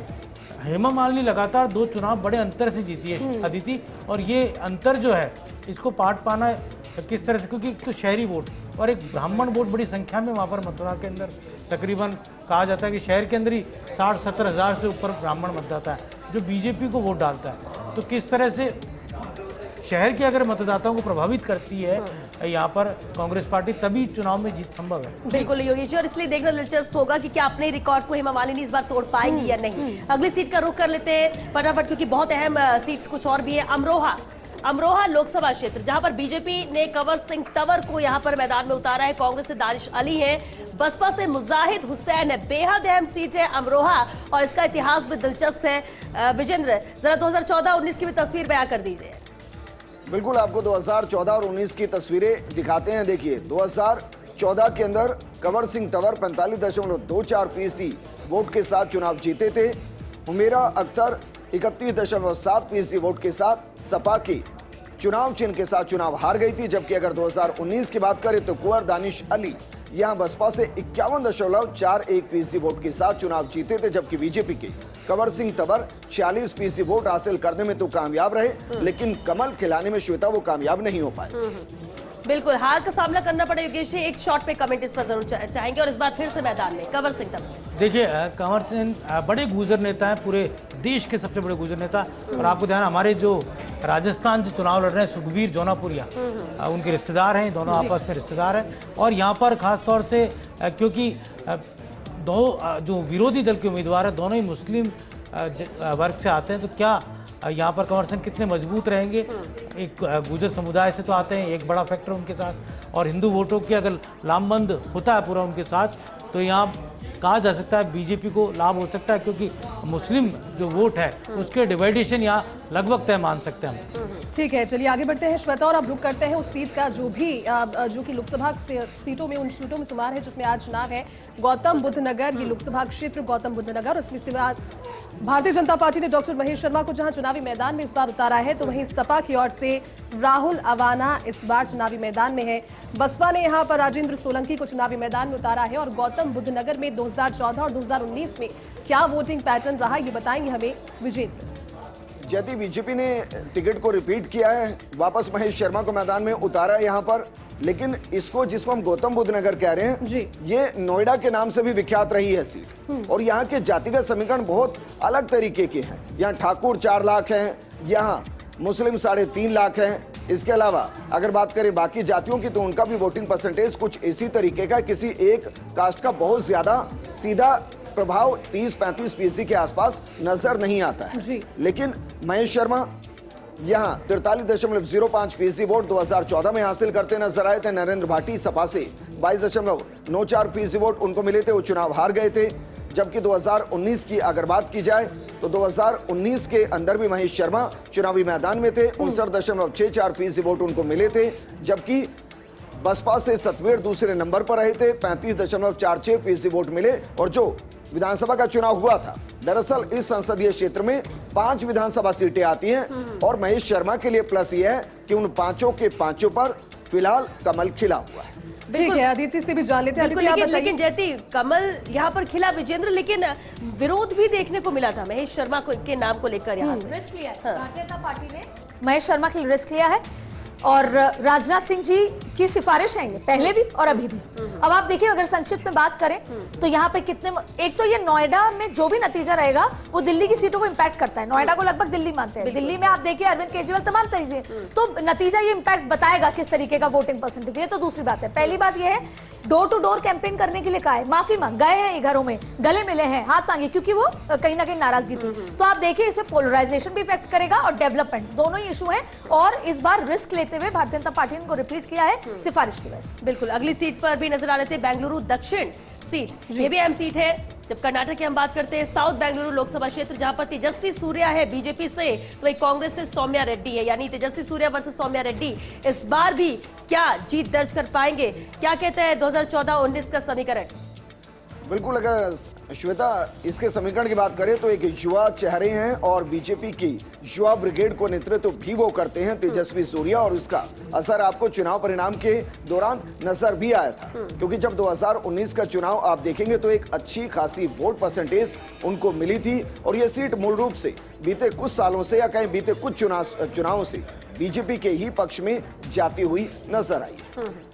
हेमा मालिनी लगातार 2 चुनाव बड़े अंतर से जीती है अदिति, और ये अंतर जो है इसको पाट पाना किस तरह से, क्योंकि तो शहरी वोट और एक ब्राह्मण वोट बड़ी संख्या में वहाँ पर मथुरा के अंदर तकरीबन कहा जाता है कि शहर के अंदर ही 60-70 हज़ार से ऊपर ब्राह्मण मतदाता है जो बीजेपी को वोट डालता है। तो किस तरह से शहर के अगर मतदाताओं को प्रभावित करती है यहाँ पर कांग्रेस पार्टी, तभी चुनाव में जीत संभव है। बिल्कुल योगेश जी, और इसलिए देखना दिलचस्प होगा कि क्या अपने रिकॉर्ड को हेमा मालिनी इस बार तोड़ पाएंगी या नहीं। अगली सीट का रुख कर लेते हैं फटाफट, क्योंकि बहुत अहम सीट्स कुछ और भी है। अमरोहा लोकसभा क्षेत्र, जहां पर बीजेपी ने कंवर सिंह तंवर को यहां पर मैदान में उतारा है, कांग्रेस से दानिश अली है, बसपा से मुजाहिद हुसैन है। बेहद अहम सीट है अमरोहा, और इसका इतिहास भी दिलचस्प है। विजेंद्र, जरा 2014-19 की भी तस्वीर बयां कर दीजिए। बिल्कुल, आपको 2014 और 19 की तस्वीरें दिखाते हैं। देखिए, 2014 के अंदर कंवर सिंह तंवर 45.24% वोट के साथ चुनाव जीते थे। हुमेरा अख्तर 31.7% वोट के साथ सपा की चुनाव चिन्ह के साथ चुनाव हार गई थी। जबकि अगर 2019 की बात करें तो कुंवर दानिश अली यहां बसपा से 51.41% वोट के साथ चुनाव जीते थे। जबकि बीजेपी के कंवर सिंह तंवर 46% वोट हासिल करने में तो कामयाब रहे, लेकिन कमल खिलाने में श्वेता वो कामयाब नहीं हो पाए। बिल्कुल, हार का सामना करना पड़ा योगेश जी। एक शॉर्ट पे कमेंट इस पर जरूर चाहेंगे, और इस बार फिर से मैदान में कंवर सिंह तंवर। देखिए, कंवर सिंह बड़े गुजर नेता हैं, पूरे देश के सबसे बड़े गुजर नेता। और आपको ध्यान, हमारे जो राजस्थान से चुनाव लड़ रहे हैं सुखबीर जौनापुरिया, उनके रिश्तेदार हैं, दोनों आपस में रिश्तेदार हैं। और यहाँ पर खास तौर से क्योंकि दो जो विरोधी दल के उम्मीदवार हैं दोनों ही मुस्लिम वर्ग से आते हैं, तो क्या यहाँ पर कंवर सिंह कितने मजबूत रहेंगे? एक गुजर समुदाय से तो आते हैं, एक बड़ा फैक्टर उनके साथ, और हिंदू वोटों की अगर लामबंद होता है पूरा उनके साथ, तो यहाँ कहा जा सकता है बीजेपी को लाभ हो सकता है, क्योंकि मुस्लिम जो वोट है उसके डिवाइडेशन यहाँ लगभग तय मान सकते हैं हम। ठीक है, चलिए आगे बढ़ते हैं श्वेता, और अब रुक करते हैं उस सीट का जो कि लोकसभा सीटों में, उन सीटों में शुमार है जिसमें आज चुनाव है। गौतम बुद्ध नगर, ये लोकसभा क्षेत्र गौतम बुद्ध नगर, उसमें से आज भारतीय जनता पार्टी ने डॉक्टर महेश शर्मा को जहां चुनावी मैदान में इस बार उतारा है, तो वहीं सपा की ओर से राहुल अवाना इस बार चुनावी मैदान में है। बसपा ने यहां पर राजेंद्र सोलंकी को चुनावी मैदान में उतारा है। और गौतम बुद्ध नगर में 2014 और 2019 में क्या वोटिंग पैटर्न रहा, ये बताएंगे हमें विजेंद्र। जैती, बीजेपी ने टिकट को रिपीट किया है, वापस महेश शर्मा को मैदान में उतारा है यहाँ पर। लेकिन इसको, जिसको हम गौतम बुद्ध नगर कह रहे हैं जी, ये नोएडा के नाम से भी विख्यात रही है सीट। और यहाँ के जातिगत समीकरण बहुत अलग तरीके के हैं। यहाँ ठाकुर 4 लाख हैं, यहाँ मुस्लिम 3.5 लाख हैं। इसके अलावा अगर बात करें बाकी जातियों की, तो उनका भी वोटिंग परसेंटेज कुछ इसी तरीके का, किसी एक कास्ट का बहुत ज्यादा सीधा प्रभाव 30-35% के आसपास नजर नहीं आता है। लेकिन महेश शर्मा यहाँ 43.05% वोट 2014 में हासिल करते नजर आए थे। नरेंद्र भाटी सपा से 22.94% वोट उनको मिले थे, वो चुनाव हार गए थे। जबकि 2019 की अगर बात की जाए तो 2019 के अंदर भी महेश शर्मा चुनावी मैदान में थे, 59.64% वोट उनको मिले थे। जबकि बसपा से सतवेर दूसरे नंबर पर रहे थे, 35.46% वोट मिले। और जो विधानसभा का चुनाव हुआ था, दरअसल इस संसदीय क्षेत्र में 5 विधानसभा सीटें आती हैं, और महेश शर्मा के लिए प्लस यह है कि उन 5 के 5 पर फिलहाल कमल खिला हुआ है। ठीक है, अदिति से भी जान लेते हैं। लेकिन जयती, कमल यहाँ पर खिला विजेंद्र, लेकिन विरोध भी देखने को मिला था महेश शर्मा के नाम को लेकर। यहाँ रिस्क लिया है भारतीय जनता पार्टी ने, महेश शर्मा के लिए रिस्क लिया है। और राजनाथ सिंह जी की सिफारिश है ये, पहले भी और अभी भी। अब आप देखिए, अगर संक्षिप्त में बात करें तो यहाँ पे कितने, एक तो ये नोएडा में जो भी नतीजा रहेगा वो दिल्ली की सीटों को इंपैक्ट करता है। नोएडा को लगभग दिल्ली मानते हैं, दिल्ली में आप देखिए अरविंद केजरीवाल तमाम तरीके, तो नतीजा ये इंपैक्ट बताएगा किस तरीके का वोटिंग परसेंटेज है। तो दूसरी बात है, पहली बात ये है डोर टू डोर कैंपेन करने के लिए कहा है, माफी मांग गए हैं ये घरों में, गले मिले हैं, हाथ मांगे, क्योंकि वो कहीं ना कहीं नाराजगी थी। तो आप देखिए इसमें पोलराइजेशन भी इफेक्ट करेगा और डेवलपमेंट, दोनों ही इशू हैं। और इस बार रिस्क लेते हुए भारतीय जनता पार्टी ने इनको रिपीट किया है सिफारिश की वजह से। बिल्कुल, अगली सीट पर भी नजर आ लेते हैं, बेंगलुरु दक्षिण सीट, ये भी अहम सीट है। जब कर्नाटक की हम बात करते हैं, साउथ बेंगलुरु लोकसभा क्षेत्र, जहां पर तेजस्वी सूर्या है बीजेपी से, तो एक कांग्रेस से सौम्या रेड्डी है, यानी तेजस्वी सूर्या वर्सेस सौम्या रेड्डी। इस बार भी क्या जीत दर्ज कर पाएंगे? क्या कहते हैं 2014-19 का समीकरण? बिल्कुल, अगर श्वेता इसके समीकरण की बात करें तो एक युवा चेहरे हैं और बीजेपी की युवा ब्रिगेड को नेतृत्व भी वो करते हैं तेजस्वी सूर्या, और उसका असर आपको चुनाव परिणाम के दौरान नजर भी आया था, क्योंकि जब 2019 का चुनाव आप देखेंगे तो एक अच्छी खासी वोट परसेंटेज उनको मिली थी, और ये सीट मूल रूप से बीते कुछ सालों से या कहीं बीते कुछ चुनावों से बीजेपी के ही पक्ष में जाती हुई नजर आई।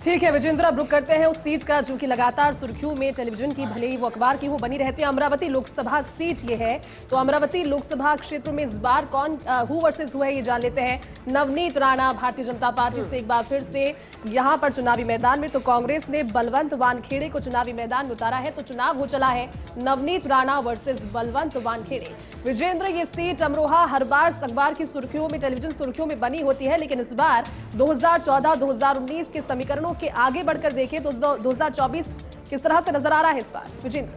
ठीक है विजेंद्र, अब रुक करते हैं उस सीट का जो कि लगातार सुर्खियों में टेलीविजन की, भले ही वो अखबार की हो, बनी रहती है। अमरावती लोकसभा सीट ये है, तो अमरावती लोकसभा क्षेत्र में इस बार कौन हु वर्सेस हु है ये जान लेते हैं। नवनीत राणा भारतीय जनता पार्टी से एक बार फिर से यहाँ पर चुनावी मैदान में, तो कांग्रेस ने बलवंत वानखेड़े को चुनावी मैदान में उतारा है, तो चुनाव हो चला है नवनीत राणा वर्सेस बलवंत वानखेड़े। विजेंद्र, ये सीट अमरोहा हर बार अखबार की सुर्खियों में, टेलीविजन सुर्खियों में बनी होती है, लेकिन इस बार 2014-2019 के समीकरणों के आगे बढ़कर देखें तो 2024 किस तरह से नजर आ रहा है इस बार विजेंद्र?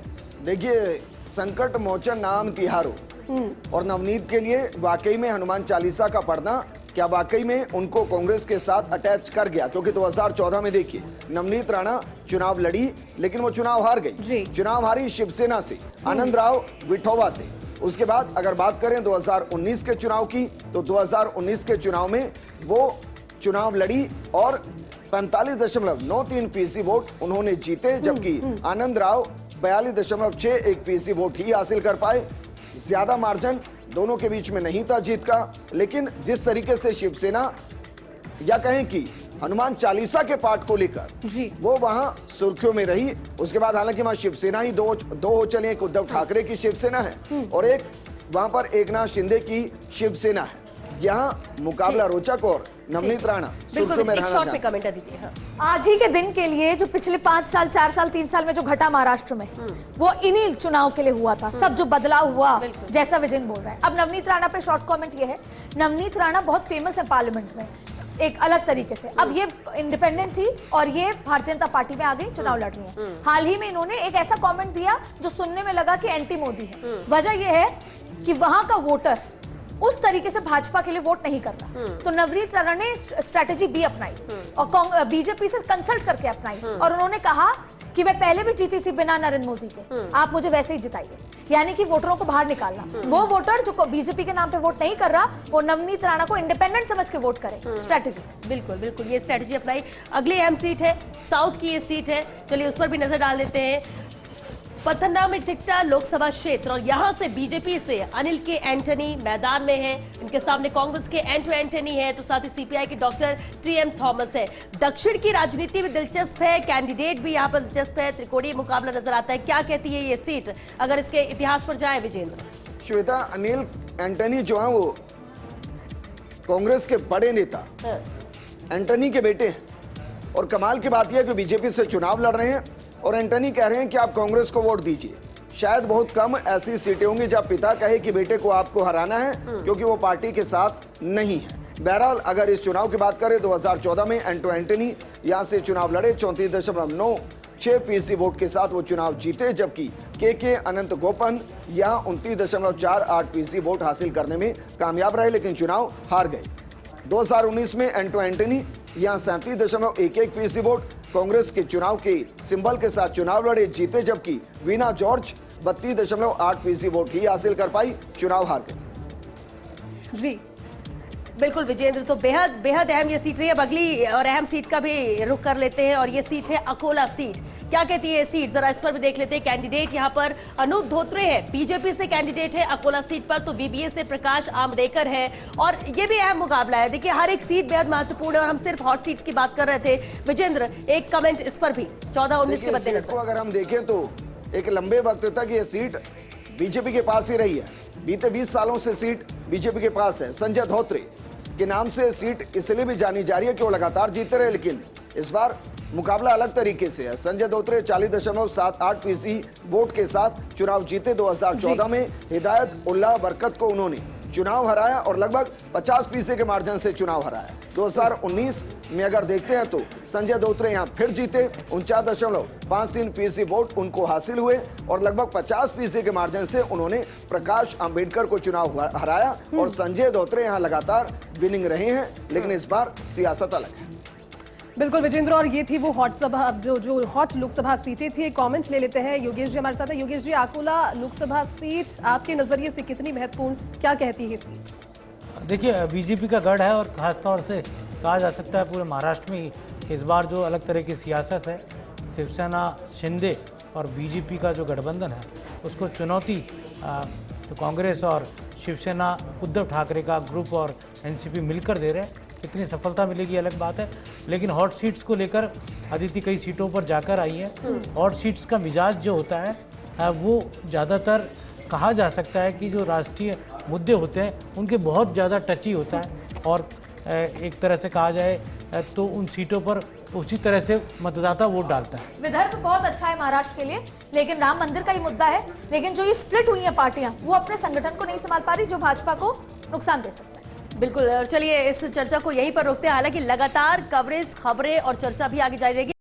देखिए, संकट मोचन नाम तिहारो, और नवनीत के लिए वाकई में हनुमान चालीसा का पढ़ना क्या वाकई में उनको कांग्रेस के साथ अटैच कर गया, क्योंकि 2014 में देखिए नवनीत राणा चुनाव लड़ी, लेकिन वो चुनाव हार गई। चुनाव हारी शिवसेना से, आनंद राव विठोवा से। उसके बाद अगर बात करें 2019 के चुनाव की, तो 2019 के चुनाव में वो चुनाव लड़ी और 45.93% वोट उन्होंने जीते, जबकि आनंद राव 42.61% वोट ही हासिल कर पाए। ज्यादा मार्जिन दोनों के बीच में नहीं था जीत का, लेकिन जिस तरीके से शिवसेना या कहें कि हनुमान चालीसा के पाठ को लेकर वो वहां सुर्खियों में रही, उसके बाद हालांकि वहां शिवसेना ही दो हो चली, एक उद्धव ठाकरे की शिवसेना है और एक वहां पर एकनाथ शिंदे की शिवसेना है। यहाँ मुकाबला रोचक और नवनीत राणा सुर्खियों में रहना शॉर्ट में कमेंट दीजिए। हाँ। आज ही के दिन के लिए जो पिछले 5 साल 4 साल 3 साल में जो घटा महाराष्ट्र में, वो इन्हीं चुनाव के लिए हुआ था। सब जो बदलाव हुआ, जैसा विजय बोल रहा है। अब नवनीत राणा पे शॉर्ट कमेंट ये है, नवनीत राणा बहुत फेमस है पार्लियामेंट में एक अलग तरीके से। अब ये इंडिपेंडेंट थी और ये भारतीय जनता पार्टी में आ गई, चुनाव लड़ रही है। हाल ही में इन्होंने एक ऐसा कमेंट दिया जो सुनने में लगा कि एंटी मोदी है। वजह यह है कि वहां का वोटर उस तरीके से भाजपा के लिए वोट नहीं कर रहा, तो नवनीत राणा ने स्ट्रेटेजी बी अपनाई और बीजेपी से कंसल्ट करके अपनाई, और उन्होंने कहा कि मैं पहले भी जीती थी बिना नरेंद्र मोदी के, आप मुझे वैसे ही जिताइए। यानी कि वोटरों को बाहर निकालना। वो वोटर जो बीजेपी के नाम पे वोट नहीं कर रहा, वो नवनीत राणा को इंडिपेंडेंट समझ के वोट करे। स्ट्रेटेजी, बिल्कुल बिल्कुल, ये स्ट्रेटेजी अपनाई। अगली अहम सीट है, साउथ की ये सीट है, चलिए उस पर भी नजर डाल देते हैं। पथनामथिट्टा लोकसभा क्षेत्र, और यहां से बीजेपी से अनिल के एंटनी मैदान में है, इनके सामने कांग्रेस के एंटो एंटनी है, तो साथ ही सीपीआई के डॉक्टर टीएम थॉमस है। दक्षिण की राजनीति में दिलचस्प है, कैंडिडेट भी यहां पर दिलचस्प है, त्रिकोणीय मुकाबला नजर आता है। क्या कहती है ये सीट अगर इसके इतिहास पर जाए विजेंद्र? श्वेता, अनिल एंटनी जो है वो कांग्रेस के बड़े नेता एंटनी के बेटे हैं, और कमाल की बात यह है कि बीजेपी से चुनाव लड़ रहे हैं और एंटनी कह रहे हैं कि आप कांग्रेस को वोट दीजिए। शायद बहुत कम ऐसी सीटें होंगी जब पिता कहे कि बेटे को आपको हराना है, क्योंकि वो पार्टी के साथ नहीं है। बहरहाल अगर इस चुनाव की बात करें, 2014 में एंटनी यहां से चुनाव लड़े, 34.96% वोट के साथ वो चुनाव जीते, जबकि के अनंत गोपन यहां 29.48% वोट हासिल करने में कामयाब रहे, लेकिन चुनाव हार गए। 2019 में एंटनी यहां 37.11% वोट कांग्रेस के चुनाव के सिंबल के साथ चुनाव लड़े, जीते, जबकि वीना जॉर्ज 32.8% वोट ही हासिल कर पाई, चुनाव हार गई। जी बिल्कुल विजेंद्र, तो बेहद बेहद अहम ये सीट रही है। अब अगली और अहम सीट का भी रुख कर लेते हैं, और ये सीट है अकोला सीट। क्या कहती है ये सीट, जरा इस पर भी देख लेते हैं। कैंडिडेट यहाँ पर अनूप धोत्रे है, बीजेपी से कैंडिडेट है अकोला सीट पर, तो वीबीए से प्रकाश आमरेकर है और ये भी अहम मुकाबला है। देखिए हर एक सीट बेहद महत्वपूर्ण है और हम सिर्फ हॉट सीट्स की बात कर रहे थे। विजेंद्र, एक कमेंट इस पर भी 14-19 के बदले को अगर हम देखें तो एक लंबे वक्त तक ये सीट बीजेपी के पास ही रही है। बीते 20 सालों से सीट बीजेपी के पास है। संजय धोत्रे के नाम से सीट इसलिए भी जानी जा रही है कि वो लगातार जीतते रहे, लेकिन इस बार मुकाबला अलग तरीके से है। संजय धोत्रे 40.78% वोट के साथ चुनाव जीते। 2014 में हिदायत उल्लाह बरकत को उन्होंने चुनाव हराया और लगभग 50% के मार्जिन से चुनाव हराया। 2019 में अगर देखते हैं तो संजय धोत्रे यहां फिर जीते। 49.53% वोट उनको हासिल हुए और लगभग 50% के मार्जिन से उन्होंने प्रकाश आंबेडकर को चुनाव हराया और संजय धोत्रे यहां लगातार विनिंग रहे हैं। लेकिन इस बार सियासत अलग है। बिल्कुल विजेंद्र, और ये थी वो हॉट सभा जो हॉट लोकसभा सीटें थी। कमेंट ले लेते हैं, योगेश जी हमारे साथ है। योगेश जी, अकोला लोकसभा सीट आपके नजरिए से कितनी महत्वपूर्ण, क्या कहती है ये सीट? देखिए बीजेपी का गढ़ है और खासतौर से कहा जा सकता है पूरे महाराष्ट्र में इस बार जो अलग तरह की सियासत है, शिवसेना शिंदे और बीजेपी का जो गठबंधन है उसको चुनौती तो कांग्रेस और शिवसेना उद्धव ठाकरे का ग्रुप और एनसीपी मिलकर दे रहे हैं। कितनी सफलता मिलेगी अलग बात है, लेकिन हॉट सीट्स को लेकर अदिति कई सीटों पर जाकर आई है। हॉट सीट्स का मिजाज जो होता है वो ज़्यादातर कहा जा सकता है कि जो राष्ट्रीय मुद्दे होते हैं उनके बहुत ज़्यादा टची होता है और एक तरह से कहा जाए तो उन सीटों पर उसी तरह से मतदाता वोट डालता है। विदर्भ बहुत अच्छा है महाराष्ट्र के लिए, लेकिन राम मंदिर का ही मुद्दा है। लेकिन जो ये स्प्लिट हुई है पार्टियां, वो अपने संगठन को नहीं संभाल पा रही, जो भाजपा को नुकसान दे सकता है। बिल्कुल, चलिए इस चर्चा को यहीं पर रोकते हैं। हालांकि लगातार कवरेज, खबरें और चर्चा भी आगे जारी रहेगी।